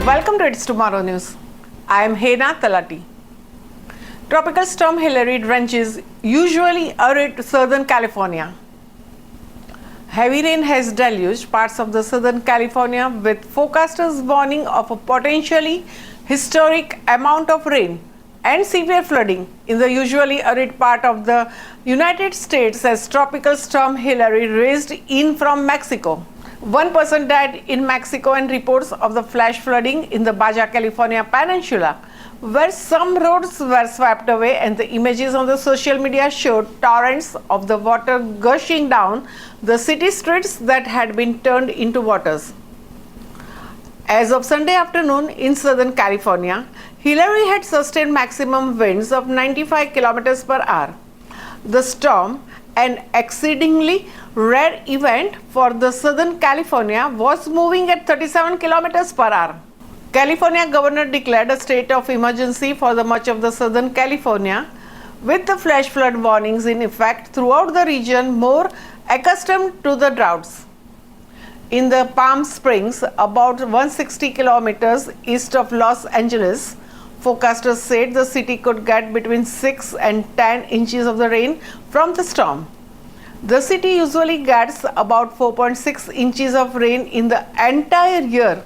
Welcome to It's Tomorrow News. I am Hena Talati. Tropical Storm Hilary drenches usually arid Southern California. Heavy rain has deluged parts of the Southern California, with forecasters warning of a potentially historic amount of rain and severe flooding in the usually arid part of the United States as Tropical Storm Hilary raced in from Mexico. One person died in Mexico, and reports of the flash flooding in the Baja California Peninsula, where some roads were swept away, and the images on the social media showed torrents of the water gushing down the city streets that had been turned into waters. As of Sunday afternoon in Southern California, Hilary had sustained maximum winds of 95 kilometers per hour. The storm, an exceedingly rare event for the Southern California, was moving at 37 kilometers per hour. California governor declared a state of emergency for the much of the Southern California, with the flash flood warnings in effect throughout the region more accustomed to the droughts. In the Palm Springs, about 160 kilometers east of Los Angeles, forecasters said the city could get between 6 and 10 inches of the rain from the storm. The city usually gets about 4.6 inches of rain in the entire year.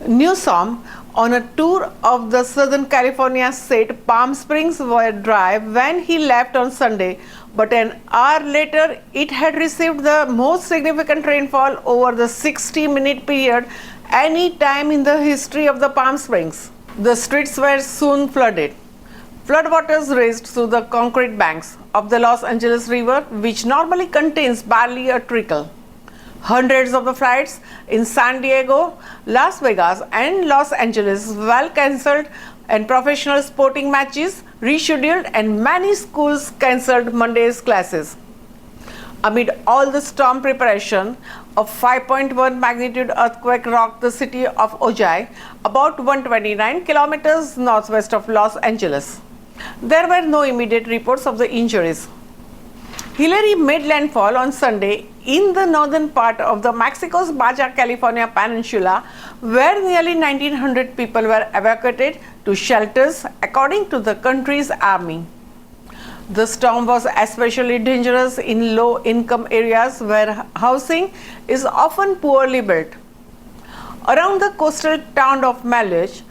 Newsom, on a tour of the Southern California, said Palm Springs were dry when he left on Sunday, but an hour later it had received the most significant rainfall over the 60-minute period any time in the history of the Palm Springs. The streets were soon flooded. Floodwaters raced through the concrete banks of the Los Angeles River, which normally contains barely a trickle. Hundreds of the flights in San Diego, Las Vegas, and Los Angeles were cancelled, and professional sporting matches rescheduled, and many schools cancelled Monday's classes. Amid all the storm preparation, a 5.1 magnitude earthquake rocked the city of Ojai, about 129 kilometers northwest of Los Angeles. There were no immediate reports of the injuries. Hilary made landfall on Sunday in the northern part of the Mexico's Baja California Peninsula, where nearly 1,900 people were evacuated to shelters, according to the country's army. The storm was especially dangerous in low-income areas where housing is often poorly built. Around the coastal town of Maluch,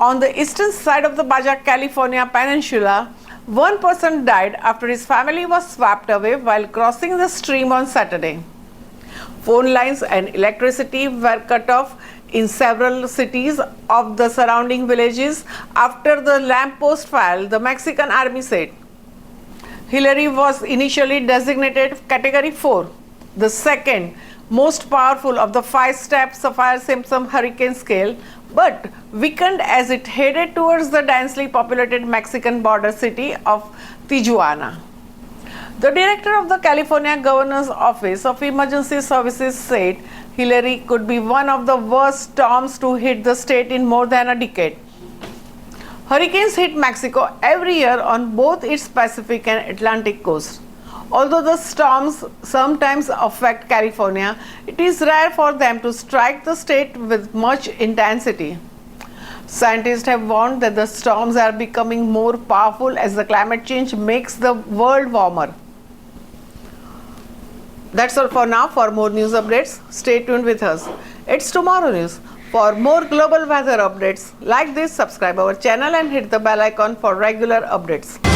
on the eastern side of the Baja California Peninsula, one person died after his family was swept away while crossing the stream on Saturday. Phone lines and electricity were cut off in several cities of the surrounding villages after the lamppost fell, the Mexican army said. Hilary was initially designated Category 4, the second most powerful of the 5-step Saffir-Simpson hurricane scale, but weakened as it headed towards the densely populated Mexican border city of Tijuana. The director of the California Governor's Office of Emergency Services said Hilary could be one of the worst storms to hit the state in more than a decade. Hurricanes hit Mexico every year on both its Pacific and Atlantic coasts. Although the storms sometimes affect California, it is rare for them to strike the state with much intensity. Scientists have warned that the storms are becoming more powerful as the climate change makes the world warmer. That's all for now. For more news updates, stay tuned with us. It's Tomorrow News. For more global weather updates like this, subscribe our channel and hit the bell icon for regular updates.